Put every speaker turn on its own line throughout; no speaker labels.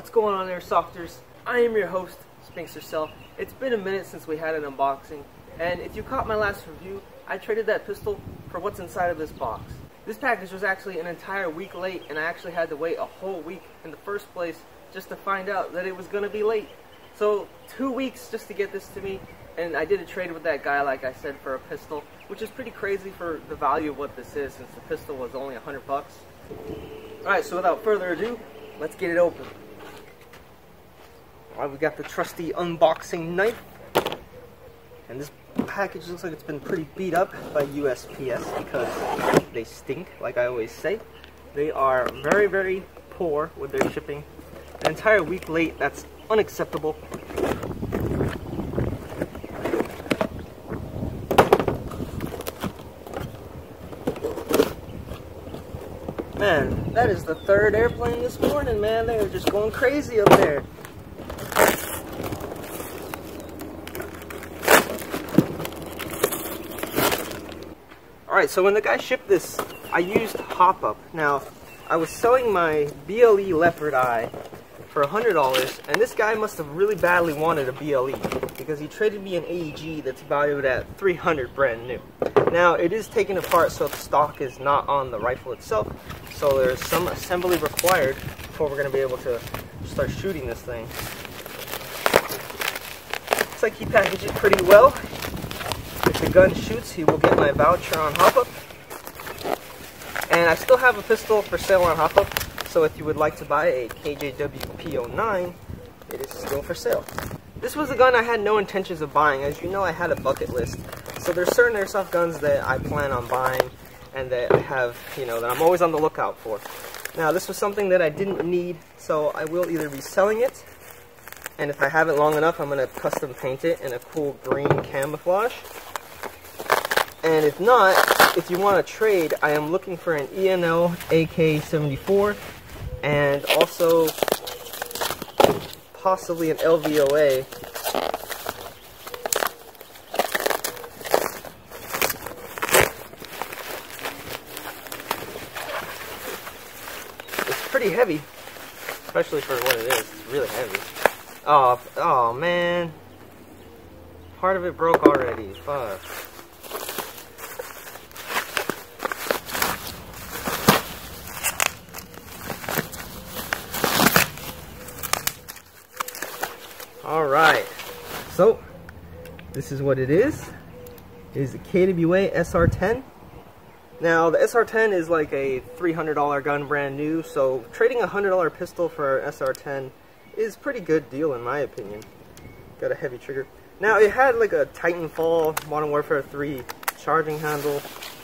What's going on, Airsofters? I am your host, Spinks Yourself. It's been a minute since we had an unboxing, and if you caught my last review, I traded that pistol for what's inside of this box. This package was actually an entire week late, and I actually had to wait a whole week in the first place just to find out that it was going to be late. So 2 weeks just to get this to me, and I did a trade with that guy, like I said, for a pistol, which is pretty crazy for the value of what this is, since the pistol was only $100. Alright, so without further ado, let's get it open. Alright, we got the trusty unboxing knife, and this package looks like it's been pretty beat up by USPS because they stink, like I always say. They are very, very poor with their shipping. An entire week late, that's unacceptable. Man, that is the third airplane this morning, man. They are just going crazy up there. Alright, so when the guy shipped this, I used HopUp. Now, I was selling my BLE Leopard Eye for $100, and this guy must have really badly wanted a BLE because he traded me an AEG that's valued at $300 brand new. Now, it is taken apart, so the stock is not on the rifle itself, so there's some assembly required before we're going to be able to start shooting this thing. Looks like he packaged it pretty well. If the gun shoots, he will get my voucher on HopUp. And I still have a pistol for sale on HopUp, so if you would like to buy a KJW P09, it is still for sale. This was a gun I had no intentions of buying. As you know, I had a bucket list. So there's certain airsoft guns that I plan on buying and that I have, that I'm always on the lookout for. Now, this was something that I didn't need, so I will either be selling it, and if I have it long enough, I'm going to custom paint it in a cool green camouflage. And if not, if you want to trade, I am looking for an ENL AK-74 and also possibly an LVOA. It's pretty heavy, especially for what it is. It's really heavy. Oh man. Part of it broke already. Fuck. Alright, so this is what it is. It is a KWA SR10. Now, the SR10 is like a $300 gun brand new, so trading a $100 pistol for an SR10 is a pretty good deal in my opinion. Got a heavy trigger. Now, it had like a Titanfall Modern Warfare 3 charging handle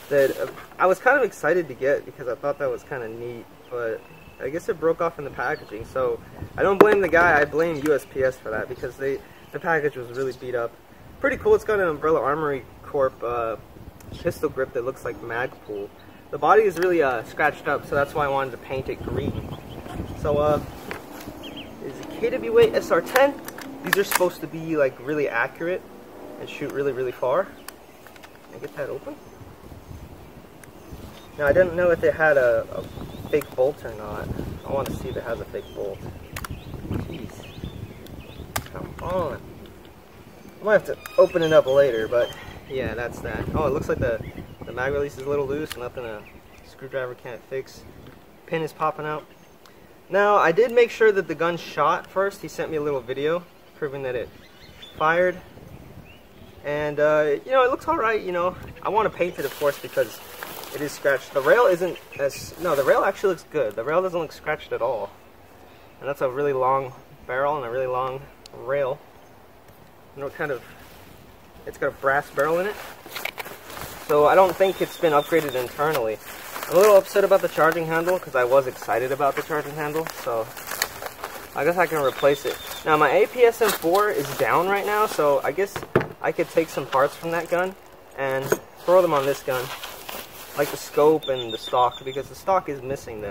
that I was kind of excited to get because I thought that was kind of neat, but I guess it broke off in the packaging, so I don't blame the guy, I blame USPS for that because the package was really beat up. Pretty cool. It's got an Umbrella Armory Corp pistol grip that looks like Magpul. The body is really scratched up, so that's why I wanted to paint it green. So it's a KWA SR10. These are supposed to be like really accurate and shoot really, really far. Can I get that open? Now, I didn't know if it had a fake bolt or not. I want to see if it has a fake bolt. Jeez. Come on. I might have to open it up later, but yeah, that's that. Oh, it looks like the mag release is a little loose, nothing a screwdriver can't fix. Pin is popping out. Now, I did make sure that the gun shot first. He sent me a little video proving that it fired. And, it looks alright, I want to paint it, of course, because it is scratched. The rail isn't as... No, the rail actually looks good. The rail doesn't look scratched at all. And that's a really long barrel and a really long rail. It's got a brass barrel in it. So I don't think it's been upgraded internally. I'm a little upset about the charging handle because I was excited about the charging handle. So I guess I can replace it. Now, my APSM4 is down right now, so I guess I could take some parts from that gun and throw them on this gun. Like the scope and the stock, because the stock is missing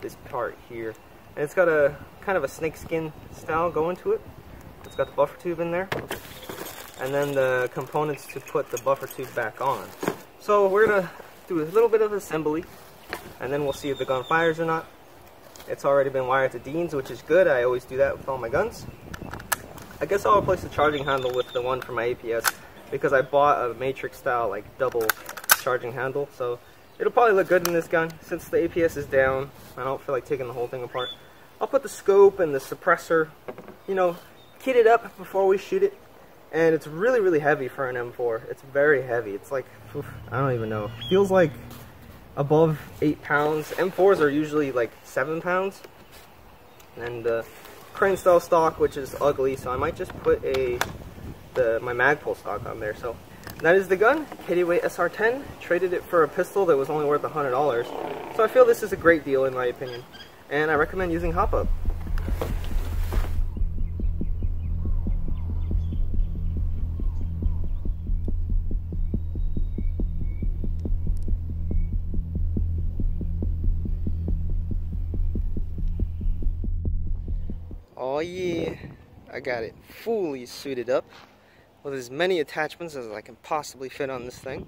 this part here. And it's got a kind of a snakeskin style going to it. It's got the buffer tube in there. And then the components to put the buffer tube back on. So we're going to do a little bit of assembly, and then we'll see if the gun fires or not. It's already been wired to Dean's, which is good. I always do that with all my guns. I guess I'll replace the charging handle with the one for my APS because I bought a matrix style like double charging handle, so it'll probably look good in this gun. Since the APS is down, I don't feel like taking the whole thing apart. I'll put the scope and the suppressor, you know, kit it up before we shoot it. And it's really, really heavy for an M4. It's very heavy. It's like, I don't even know. It feels like above 8 pounds. M4s are usually like 7 pounds. And crane style stock, which is ugly, so I might just put my Magpul stock on there. So that is the gun, Kittiway SR10. Traded it for a pistol that was only worth $100. So I feel this is a great deal in my opinion. And I recommend using HopUp. Oh yeah, I got it fully suited up with as many attachments as I can possibly fit on this thing.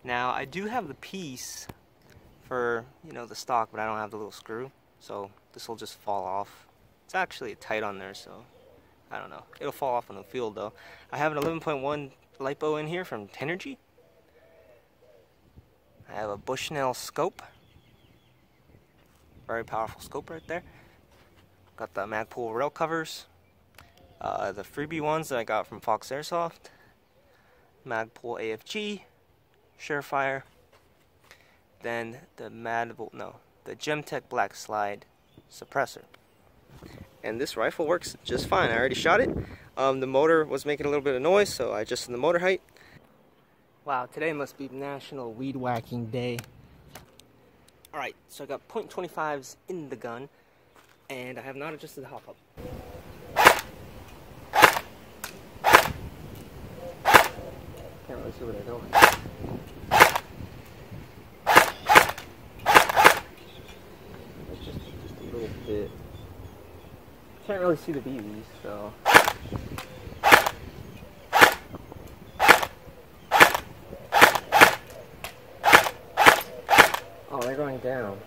Now I do have the piece for, you know, the stock, but I don't have the little screw, so this will just fall off. It's actually tight on there, so I don't know. It'll fall off in the field though. I have an 11.1 LiPo in here from Tenergy. I have a Bushnell Scope. Very powerful scope right there. Got the Magpul rail covers. The freebie ones that I got from Fox Airsoft. Magpul AFG. Surefire. Then the Gemtech Black Slide suppressor. And this rifle works just fine. I already shot it. The motor was making a little bit of noise, so I adjusted the motor height. Wow, today must be National Weed Whacking Day. Alright, so I got .25s in the gun, and I have not adjusted the HopUp. Can't really see what I'm doing. Just a little bit. Can't really see the BBs, so. Oh, they're going down.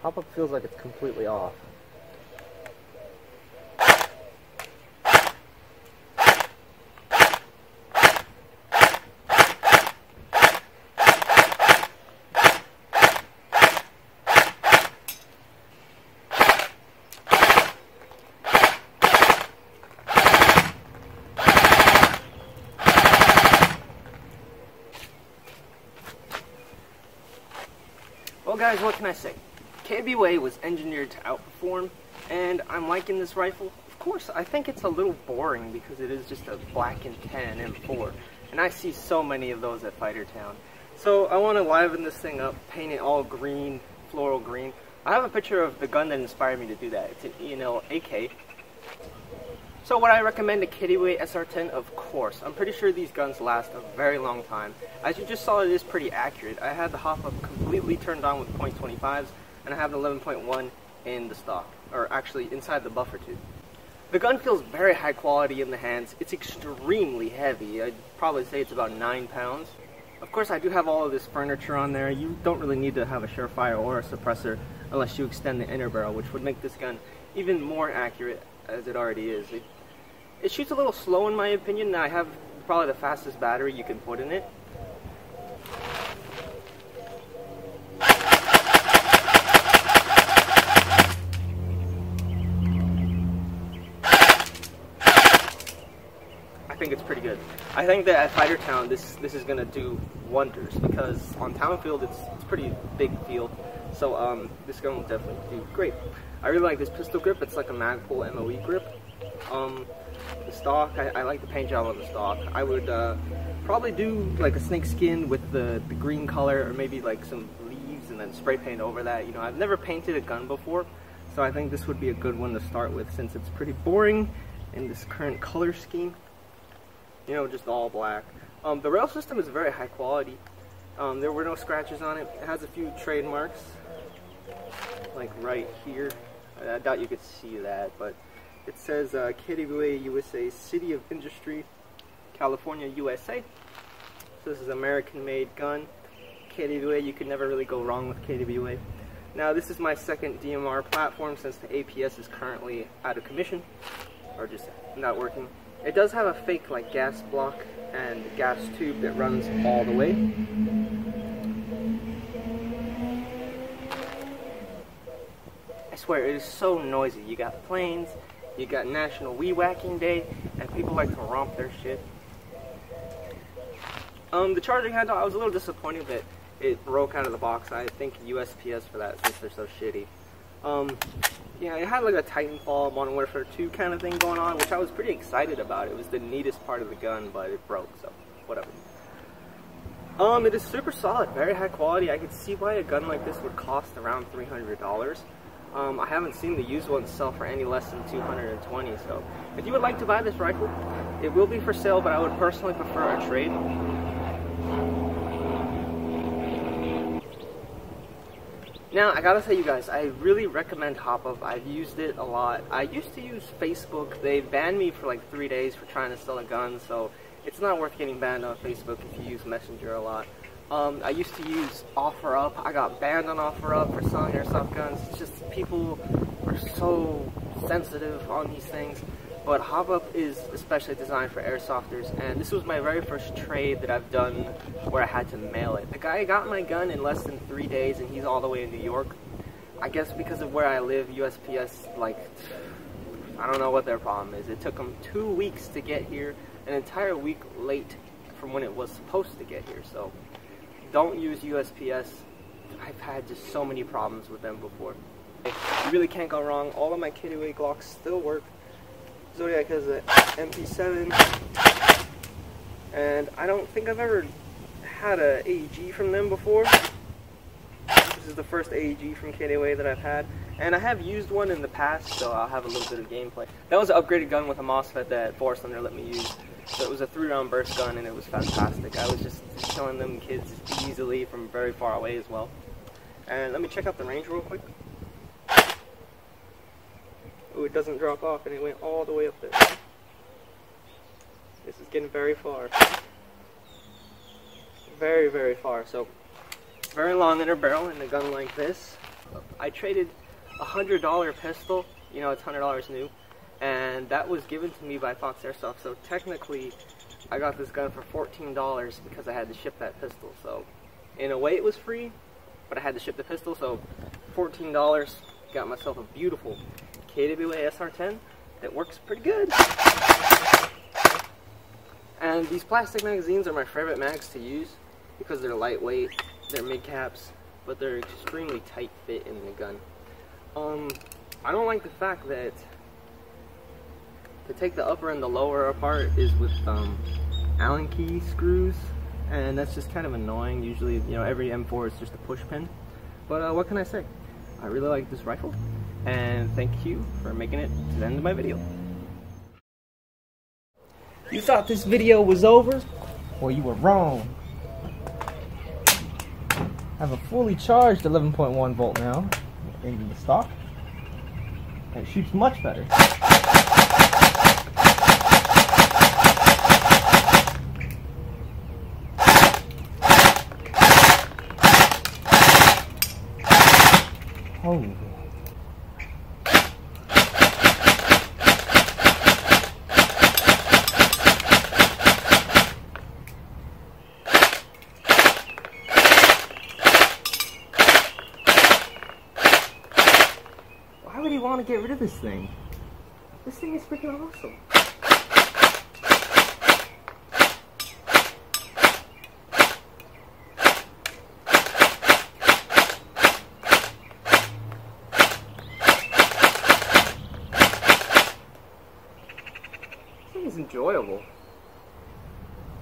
HopUp feels like it's completely off. Well guys, what can I say? KBWay was engineered to outperform, and I'm liking this rifle. Of course, I think it's a little boring because it is just a black and tan M4, and I see so many of those at Fighter Town. So I want to liven this thing up, paint it all green, floral green. I have a picture of the gun that inspired me to do that. It's an E&L AK. So would I recommend a Kittiway SR10? Of course. I'm pretty sure these guns last a very long time. As you just saw, it is pretty accurate. I had the HopUp completely turned on with .25s, and I have an 11.1 in the stock, or actually inside the buffer tube. The gun feels very high quality in the hands. It's extremely heavy. I'd probably say it's about 9 pounds. Of course, I do have all of this furniture on there. You don't really need to have a Surefire or a suppressor unless you extend the inner barrel, which would make this gun even more accurate as it already is. It shoots a little slow in my opinion. I have probably the fastest battery you can put in it. I think it's pretty good. I think that at Fighter Town this is gonna do wonders because on Town Field it's a pretty big field. So this gun will definitely do great. I really like this pistol grip. It's like a Magpul MOE grip. The stock, I like the paint job on the stock. I would probably do like a snake skin with the green color, or maybe like some leaves and then spray paint over that. You know, I've never painted a gun before, so I think this would be a good one to start with since it's pretty boring in this current color scheme. You know, just all black. The rail system is very high quality. There were no scratches on it. It has a few trademarks, like right here. I doubt you could see that, but it says Kittiway USA, City of Industry, California, USA. So this is American-made gun. KWA. You could never really go wrong with KWA. Now this is my second DMR platform since the APS is currently out of commission, or just not working. It does have a fake like gas block and gas tube that runs all the way. I swear it is so noisy. You got planes, you got National Weed Whacking Day, and people like to romp their shit. The charging handle, I was a little disappointed that it broke out of the box. I think USPS for that since they're so shitty. Yeah, it had like a Titanfall Modern Warfare 2 kind of thing going on, which I was pretty excited about. It was the neatest part of the gun, but it broke, so whatever. It is super solid, very high quality. I could see why a gun like this would cost around $300. I haven't seen the used ones sell for any less than $220, so if you would like to buy this rifle, it will be for sale, but I would personally prefer a trade. Now, I gotta tell you guys, I really recommend HopUp. I've used it a lot. I used to use Facebook. They banned me for like 3 days for trying to sell a gun, so it's not worth getting banned on Facebook if you use Messenger a lot. I used to use OfferUp. I got banned on OfferUp for selling airsoft guns. It's just people are so sensitive on these things. But HopUp is especially designed for airsofters, and this was my very first trade that I've done where I had to mail it. The guy got my gun in less than 3 days, and he's all the way in New York. I guess because of where I live, USPS, like, I don't know what their problem is. It took them 2 weeks to get here, an entire week late from when it was supposed to get here. So don't use USPS. I've had just so many problems with them before. You really can't go wrong. All of my KWA Glocks still work. Zodiac has an MP7, and I don't think I've ever had an AEG from them before. This is the first AEG from KWA that I've had, and I have used one in the past, so I'll have a little bit of gameplay. That was an upgraded gun with a MOSFET that Forest Thunder let me use. So it was a 3-round burst gun, and it was fantastic. I was just killing them kids easily from very far away as well. And let me check out the range real quick. Oh, it doesn't drop off, and it went all the way up there. This is getting very far. Very, very far. So, very long inner barrel in a gun like this. I traded a $100 pistol, you know, it's $100 new, and that was given to me by Fox Airsoft. So technically, I got this gun for $14 because I had to ship that pistol. So, in a way, it was free, but I had to ship the pistol. So, $14, got myself a beautiful KWA SR10 that works pretty good. And these plastic magazines are my favorite mags to use because they're lightweight, they're mid-caps, but they're extremely tight fit in the gun. I don't like the fact that to take the upper and the lower apart is with Allen key screws, and that's just kind of annoying. Usually, you know, every M4 is just a push pin. But what can I say? I really like this rifle, and thank you for making it to the end of my video. You thought this video was over? Well, you were wrong. I have a fully charged 11.1 volt now in the stock, and it shoots much better. Oh. Why would he want to get rid of this thing? This thing is freaking awesome. This thing is enjoyable.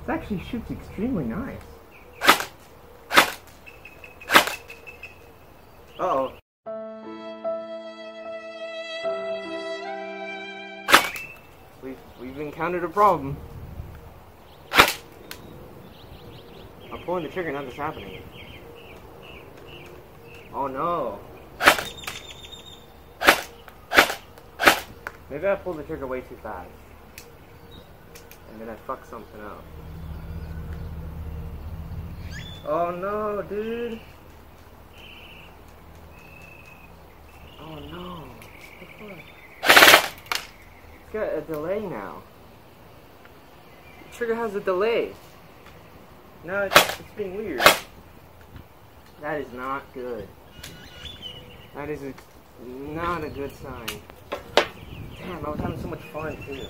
It actually shoots extremely nice. Uh-oh. We've encountered a problem. I'm pulling the trigger, nothing's happening. Oh no. Maybe I pulled the trigger way too fast. And then I fucked something up. Oh no, dude. Oh no. What the fuck? It's got a delay now. The trigger has a delay. Now it's being weird. That is not good. That is not a good sign. Damn, I was having so much fun too.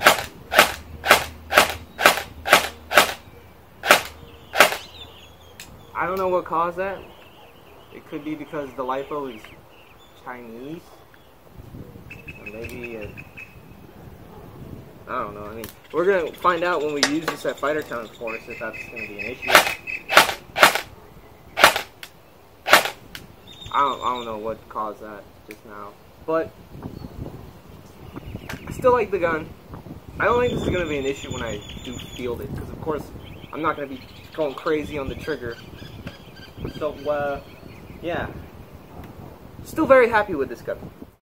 I don't know what caused that. It could be because the LiPo is Chinese. Or maybe I don't know. I mean, we're gonna find out when we use this at Fighter Town Force if that's gonna be an issue. I don't know what caused that just now, but I still like the gun. I don't think this is gonna be an issue when I do field it, because of course I'm not gonna be going crazy on the trigger. So yeah, still very happy with this gun.